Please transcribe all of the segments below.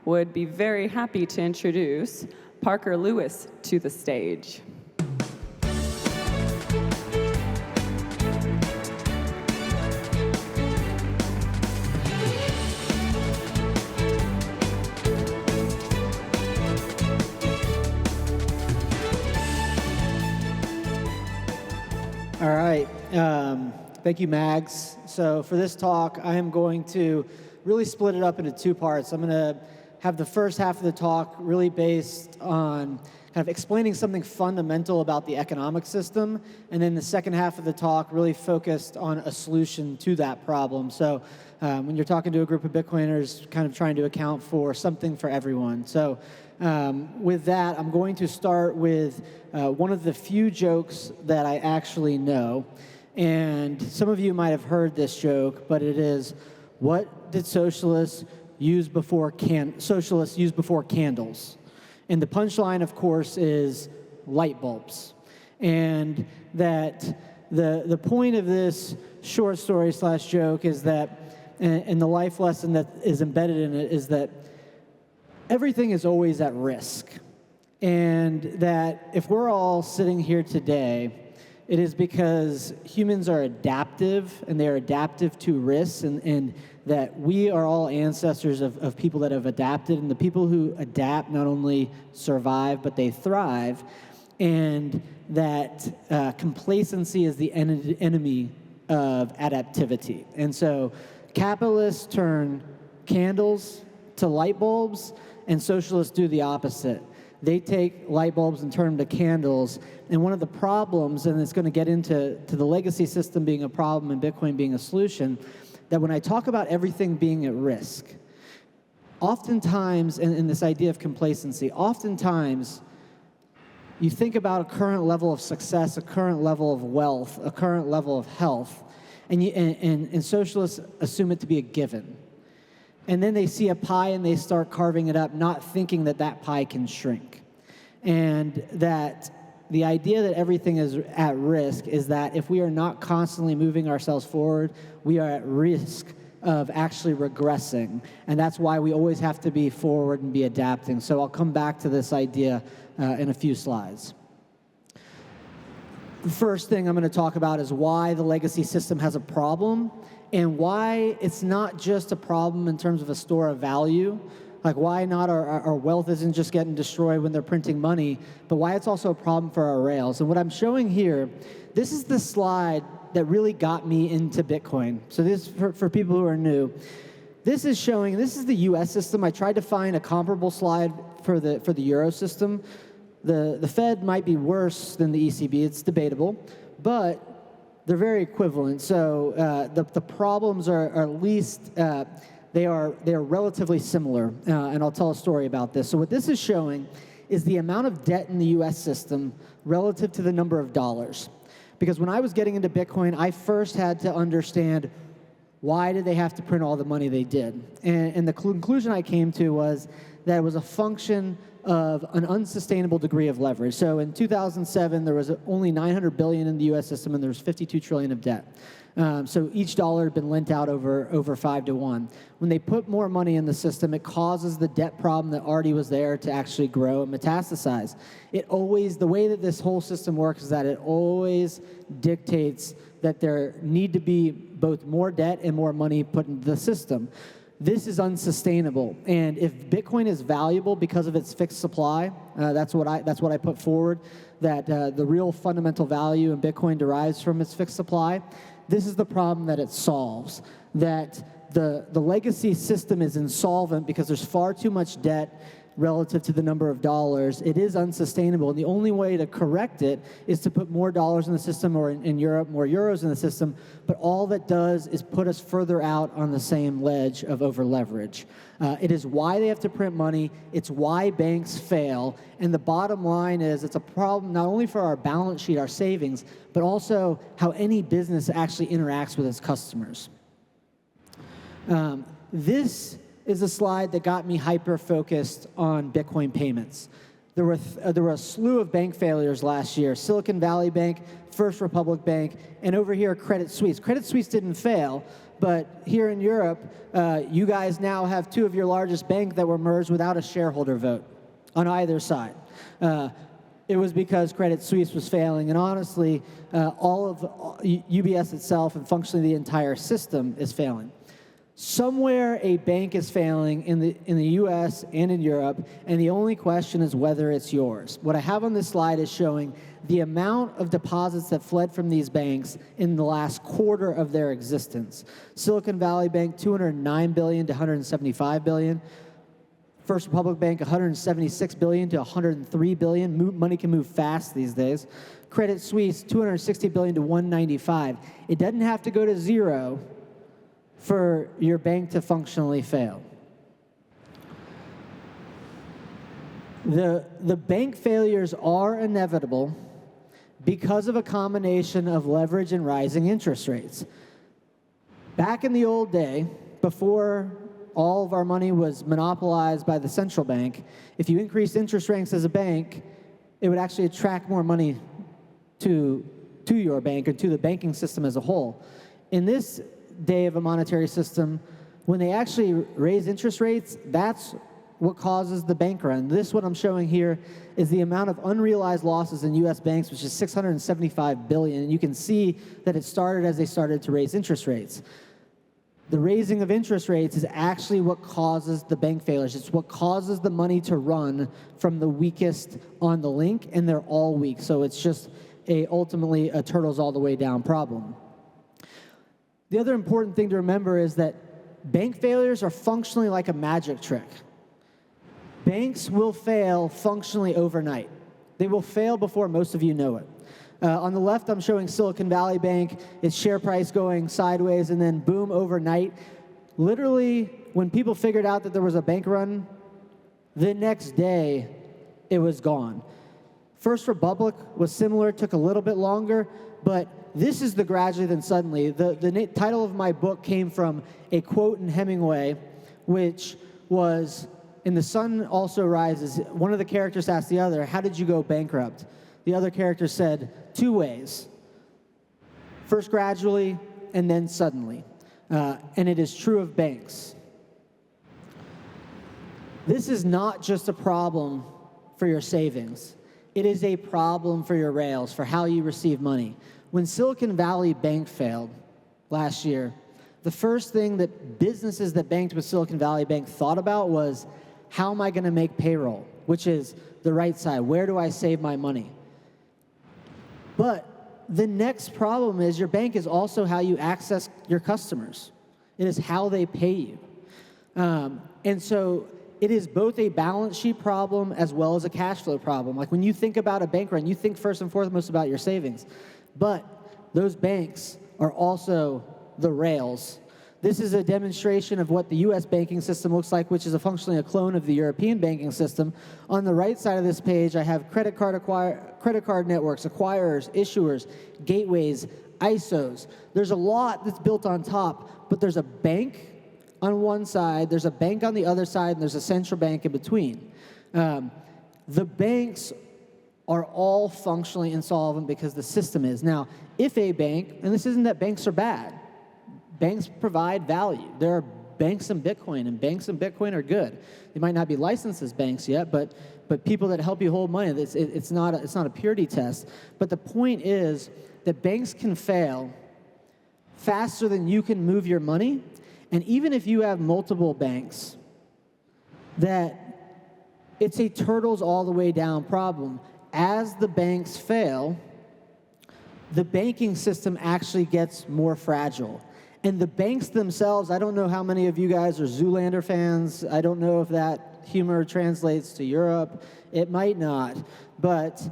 would be very happy to introduce Parker Lewis to the stage. All right. Thank you, Mags. So for this talk, I am going to really split it up into two parts. I'm going to have the first half of the talk really based on kind of explaining something fundamental about the economic system, and then the second half of the talk really focused on a solution to that problem. So when you're talking to a group of Bitcoiners, kind of trying to account for something for everyone. So with that, I'm going to start with one of the few jokes that I actually know. And some of you might have heard this joke, but it is, what did socialists use before candles? And the punchline, of course, is light bulbs. And that the point of this short story / joke is that, and the life lesson that is embedded in it is that everything is always at risk. And that if we're all sitting here today, it is because humans are adaptive, and they're adaptive to risks, and that we are all ancestors of people that have adapted, and the people who adapt not only survive, but they thrive, and that complacency is the enemy of adaptivity. And so capitalists turn candles to light bulbs, and socialists do the opposite. They take light bulbs and turn them to candles. And one of the problems, and it's going to get into the legacy system being a problem and Bitcoin being a solution, that when I talk about everything being at risk, oftentimes, in this idea of complacency, oftentimes you think about a current level of success, a current level of wealth, a current level of health, and socialists assume it to be a given. And then they see a pie and they start carving it up, not thinking that that pie can shrink. And that the idea that everything is at risk is that if we are not constantly moving ourselves forward, we are at risk of actually regressing. And that's why we always have to be forward and be adapting. So I'll come back to this idea in a few slides. The first thing I'm going to talk about is why the legacy system has a problem, and why it's not just a problem in terms of a store of value, like why not our wealth isn't just getting destroyed when they're printing money, but why it's also a problem for our rails. And what I'm showing here, this is the slide that really got me into Bitcoin. So this, for people who are new, this is the US system. I tried to find a comparable slide for the Euro system. The Fed might be worse than the ECB, it's debatable, but they're very equivalent. So the problems are at least, they are relatively similar, and I'll tell a story about this. So what this is showing is the amount of debt in the US system relative to the number of dollars. Because when I was getting into Bitcoin, I first had to understand, why did they have to print all the money they did? And the conclusion I came to was that it was a function of an unsustainable degree of leverage. So in 2007, there was only $900 billion in the US system, and there was $52 trillion of debt. So each dollar had been lent out over 5-to-1. When they put more money in the system, it causes the debt problem that already was there to actually grow and metastasize. The way that this whole system works is that it always dictates that there need to be both more debt and more money put into the system. This is unsustainable, and if Bitcoin is valuable because of its fixed supply, that's what I put forward, that the real fundamental value in Bitcoin derives from its fixed supply. This is the problem that it solves, that the legacy system is insolvent because there's far too much debt relative to the number of dollars. It is unsustainable, and the only way to correct it is to put more dollars in the system, or in Europe, more euros in the system, but all that does is put us further out on the same ledge of overleverage. It is why they have to print money, it's why banks fail, and the bottom line is it's a problem not only for our balance sheet, our savings, but also how any business actually interacts with its customers. This is a slide that got me hyper-focused on Bitcoin payments. There were a slew of bank failures last year. Silicon Valley Bank, First Republic Bank, and over here, Credit Suisse. Credit Suisse didn't fail, But here in Europe, you guys now have two of your largest banks that were merged without a shareholder vote on either side. It was because Credit Suisse was failing, and honestly, all of UBS itself and functionally the entire system is failing. Somewhere a bank is failing in the US and in Europe, and the only question is whether it's yours. What I have on this slide is showing the amount of deposits that fled from these banks in the last quarter of their existence. Silicon Valley Bank, $209 billion to $175 billion. First Republic Bank, $176 billion to $103 billion. Money can move fast these days. Credit Suisse, $260 billion to $195. It doesn't have to go to zero for your bank to functionally fail. The bank failures are inevitable because of a combination of leverage and rising interest rates. Back in the old day, before all of our money was monopolized by the central bank, if you increased interest rates as a bank, it would actually attract more money to your bank or to the banking system as a whole. In this day of a monetary system, when they actually raise interest rates, that's what causes the bank run. This, what I'm showing here, is the amount of unrealized losses in U.S. banks, which is $675 billion. And you can see that it started as they started to raise interest rates. The raising of interest rates is actually what causes the bank failures. It's what causes the money to run from the weakest on the link, and they're all weak. So it's just ultimately a turtles all the way down problem. The other important thing to remember is that bank failures are functionally like a magic trick. Banks will fail functionally overnight. They will fail before most of you know it. On the left, I'm showing Silicon Valley Bank, its share price going sideways, and then boom, overnight. Literally, when people figured out that there was a bank run, the next day, it was gone. First Republic was similar, took a little bit longer, but this is the gradually then suddenly. The title of my book came from a quote in Hemingway, which was, "In The Sun Also Rises," one of the characters asked the other, "How did you go bankrupt?" The other character said, "Two ways. First gradually, and then suddenly." And it is true of banks. This is not just a problem for your savings. It is a problem for your rails, for how you receive money. When Silicon Valley Bank failed last year, the first thing that businesses that banked with Silicon Valley Bank thought about was, how am I going to make payroll? Which is the right side. Where do I save my money? But the next problem is your bank is also how you access your customers. It is how they pay you. And so it is both a balance sheet problem as well as a cash flow problem. Like when you think about a bank run, you think first and foremost about your savings. But those banks are also the rails. This is a demonstration of what the U.S. banking system looks like, which is functionally a clone of the European banking system. On the right side of this page, I have credit card networks, acquirers, issuers, gateways, ISOs. There's a lot that's built on top, but there's a bank on one side, there's a bank on the other side, and there's a central bank in between. The banks are all functionally insolvent because the system is. Now, if a bank, and this isn't that banks are bad, banks provide value. There are banks in Bitcoin, and banks in Bitcoin are good. They might not be licensed as banks yet, but people that help you hold money, it's not a purity test. But the point is that banks can fail faster than you can move your money, and even if you have multiple banks, that it's a turtles all the way down problem. As the banks fail, the banking system actually gets more fragile. And the banks themselves, I don't know how many of you guys are Zoolander fans. I don't know if that humor translates to Europe. It might not. But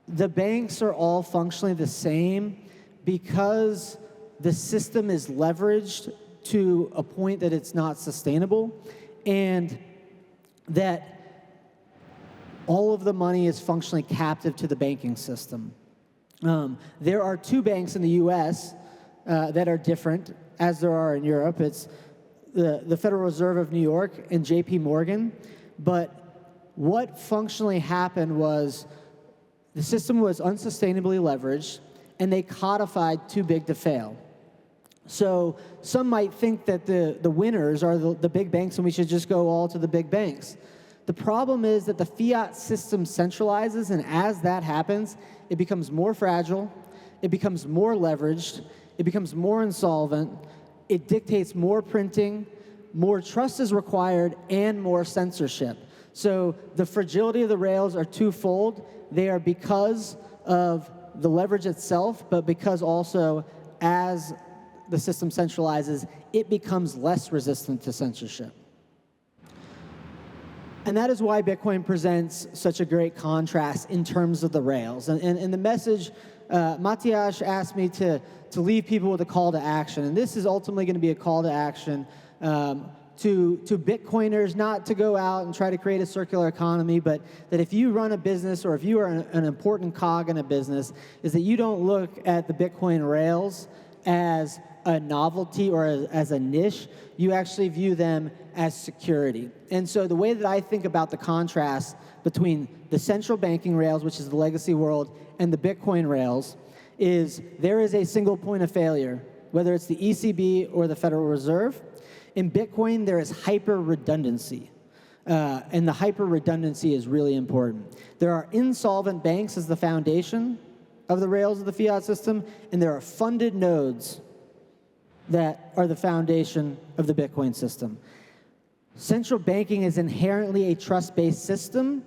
the banks are all functionally the same because the system is leveraged to a point that it's not sustainable, and that all of the money is functionally captive to the banking system. There are two banks in the U.S. That are different, as there are in Europe. It's the Federal Reserve of New York and J.P. Morgan. But what functionally happened was the system was unsustainably leveraged, and they codified too big to fail. So some might think that the winners are the big banks and we should just go all to the big banks. The problem is that the fiat system centralizes, and as that happens, it becomes more fragile, it becomes more leveraged, it becomes more insolvent, it dictates more printing, more trust is required, and more censorship. So the fragility of the rails are twofold. They are because of the leverage itself, but because also as the system centralizes, it becomes less resistant to censorship. And that is why Bitcoin presents such a great contrast in terms of the rails. And the message, Matthias asked me to leave people with a call to action. And this is ultimately going to be a call to action to Bitcoiners, not to go out and try to create a circular economy, but that if you run a business or if you are an important cog in a business, is that you don't look at the Bitcoin rails as a novelty or as a niche. You actually view them as security. And so the way that I think about the contrast between the central banking rails, which is the legacy world, and the Bitcoin rails is there is a single point of failure, whether it's the ECB or the Federal Reserve. In Bitcoin, there is hyper-redundancy. And the hyper-redundancy is really important. There are insolvent banks as the foundation of the rails of the fiat system, and there are funded nodes that are the foundation of the Bitcoin system. Central banking is inherently a trust-based system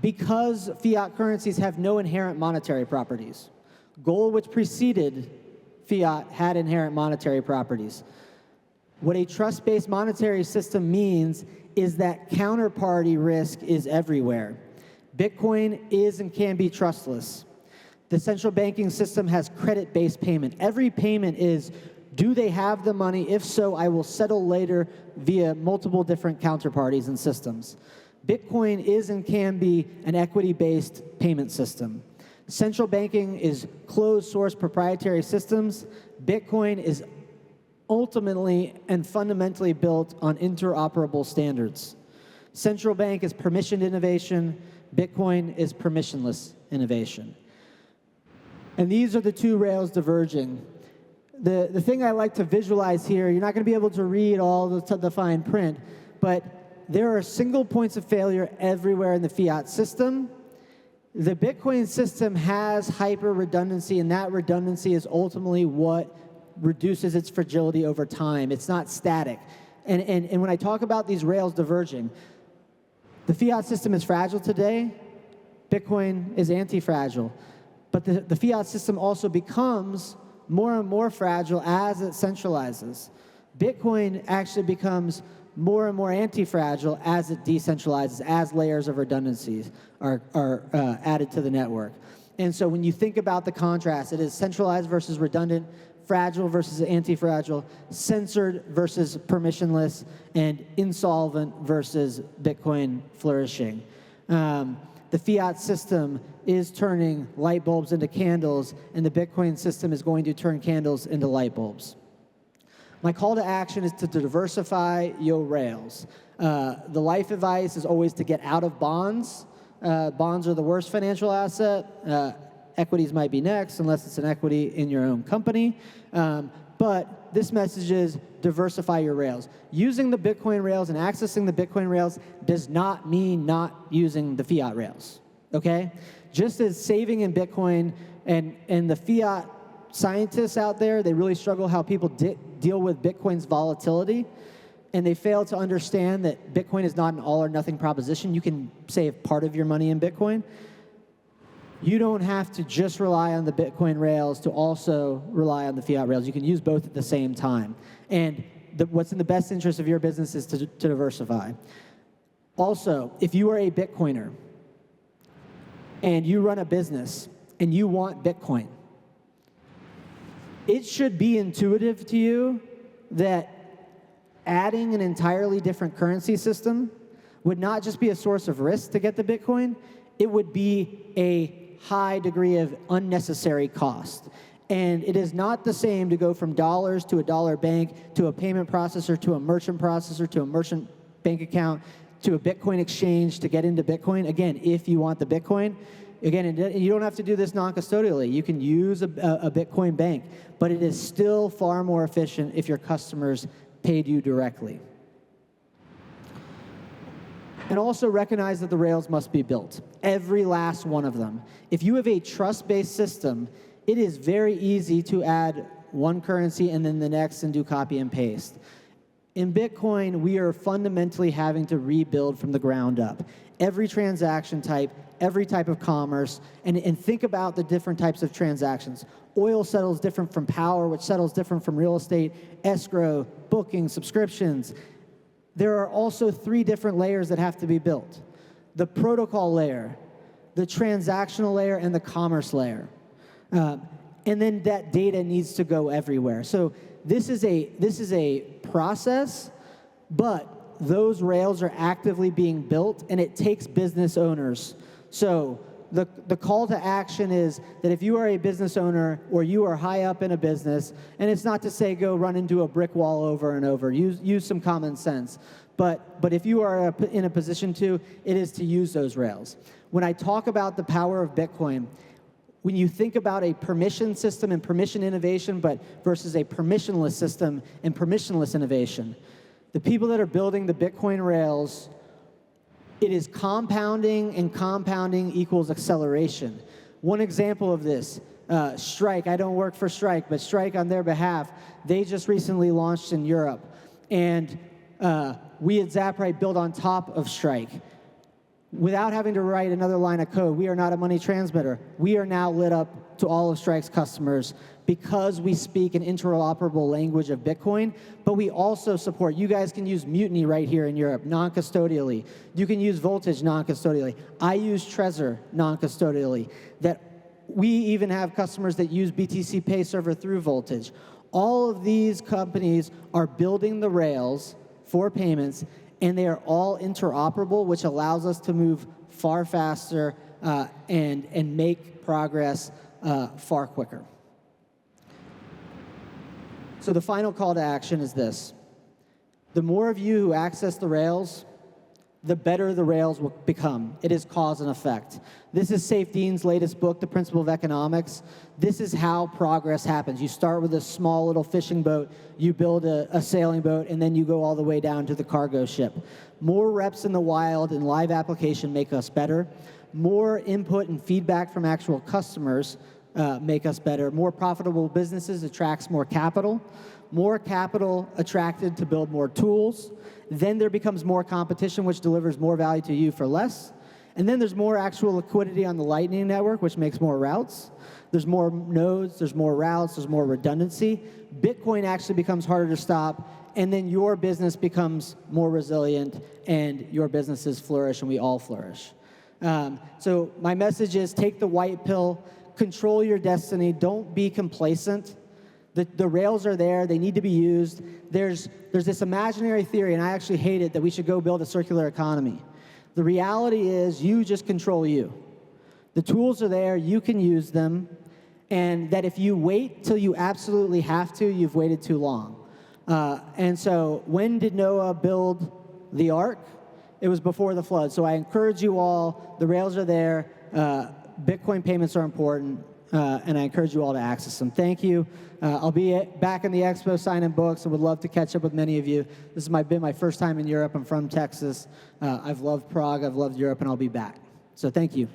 because fiat currencies have no inherent monetary properties. Gold, which preceded fiat, had inherent monetary properties. What a trust-based monetary system means is that counterparty risk is everywhere. Bitcoin is and can be trustless. The central banking system has credit-based payment. Every payment is, do they have the money? If so, I will settle later via multiple different counterparties and systems. Bitcoin is and can be an equity-based payment system. Central banking is closed-source proprietary systems. Bitcoin is ultimately and fundamentally built on interoperable standards. Central bank is permissioned innovation. Bitcoin is permissionless innovation. And these are the two rails diverging. The thing I like to visualize here, you're not going to be able to read all the fine print, but there are single points of failure everywhere in the fiat system. The Bitcoin system has hyper-redundancy, and that redundancy is ultimately what reduces its fragility over time. It's not static. And when I talk about these rails diverging, the fiat system is fragile today. Bitcoin is anti-fragile. But the fiat system also becomes more and more fragile as it centralizes. Bitcoin actually becomes more and more anti-fragile as it decentralizes, as layers of redundancies are added to the network. And so when you think about the contrast, it is centralized versus redundant, fragile versus anti-fragile, censored versus permissionless, and insolvent versus Bitcoin flourishing. The fiat system is turning light bulbs into candles, and the Bitcoin system is going to turn candles into light bulbs. My call to action is to diversify your rails. The life advice is always to get out of bonds. Bonds are the worst financial asset. Equities might be next, unless it's an equity in your own company. But this message is diversify your rails. Using the Bitcoin rails and accessing the Bitcoin rails does not mean not using the fiat rails, okay? Just as saving in Bitcoin and the fiat scientists out there, they really struggle how people deal with Bitcoin's volatility, and they fail to understand that Bitcoin is not an all or nothing proposition. You can save part of your money in Bitcoin. You don't have to just rely on the Bitcoin rails to also rely on the fiat rails. You can use both at the same time. And what's in the best interest of your business is to diversify. Also, if you are a Bitcoiner and you run a business and you want Bitcoin, it should be intuitive to you that adding an entirely different currency system would not just be a source of risk to get the Bitcoin, it would be a high degree of unnecessary cost. And it is not the same to go from dollars to a dollar bank, to a payment processor, to a merchant bank account, to a Bitcoin exchange to get into Bitcoin. Again, if you want the Bitcoin, again, you don't have to do this non-custodially. You can use a Bitcoin bank, but it is still far more efficient if your customers paid you directly. And also recognize that the rails must be built, every last one of them. If you have a trust-based system, it is very easy to add one currency and then the next and do copy and paste. In Bitcoin, we are fundamentally having to rebuild from the ground up. Every transaction type, every type of commerce, and think about the different types of transactions. Oil settles different from power, which settles different from real estate, escrow, booking, subscriptions. There are also 3 different layers that have to be built: the protocol layer, the transactional layer, and the commerce layer. And then that data needs to go everywhere. So this is a process, but those rails are actively being built, and it takes business owners. So the call to action is that if you are a business owner or you are high up in a business, and it's not to say go run into a brick wall over and over, use some common sense. But if you are in a position to, it is to use those rails. When I talk about the power of Bitcoin, when you think about a permission system and permission innovation, but versus a permissionless system and permissionless innovation, the people that are building the Bitcoin rails, it is compounding, and compounding equals acceleration. One example of this, Strike. I don't work for Strike, but Strike on their behalf, they just recently launched in Europe. And we at Zapright built on top of Strike. Without having to write another line of code, we are not a money transmitter. We are now lit up to all of Strike's customers because we speak an interoperable language of Bitcoin, but we also support, you guys can use Mutiny right here in Europe, non-custodially. You can use Voltage non-custodially. I use Trezor non-custodially. That we even have customers that use BTC Pay Server through Voltage. All of these companies are building the rails for payments, and they are all interoperable, which allows us to move far faster and make progress far quicker. So the final call to action is this. The more of you who access the rails, the better the rails will become. It is cause and effect. This is Saif Dean's latest book, The Principle of Economics. This is how progress happens. You start with a small little fishing boat, you build a sailing boat, and then you go all the way down to the cargo ship. More reps in the wild and live application make us better. More input and feedback from actual customers make us better. More profitable businesses attracts more capital. More capital attracted to build more tools. Then there becomes more competition, which delivers more value to you for less. And then there's more actual liquidity on the Lightning Network, which makes more routes. There's more nodes, there's more routes, there's more redundancy. Bitcoin actually becomes harder to stop, and then your business becomes more resilient, and your businesses flourish, and we all flourish. So my message is take the white pill, control your destiny, don't be complacent. The rails are there, they need to be used. There's this imaginary theory, and I actually hate it, that we should go build a circular economy. The reality is you just control you. The tools are there, you can use them, and that if you wait till you absolutely have to, you've waited too long. And so when did Noah build the ark? It was before the flood. So I encourage you all, the rails are there, Bitcoin payments are important, and I encourage you all to access them. Thank you. I'll be back in the expo signing books and would love to catch up with many of you. This has been my first time in Europe. I'm from Texas. I've loved Prague, I've loved Europe, and I'll be back. So thank you.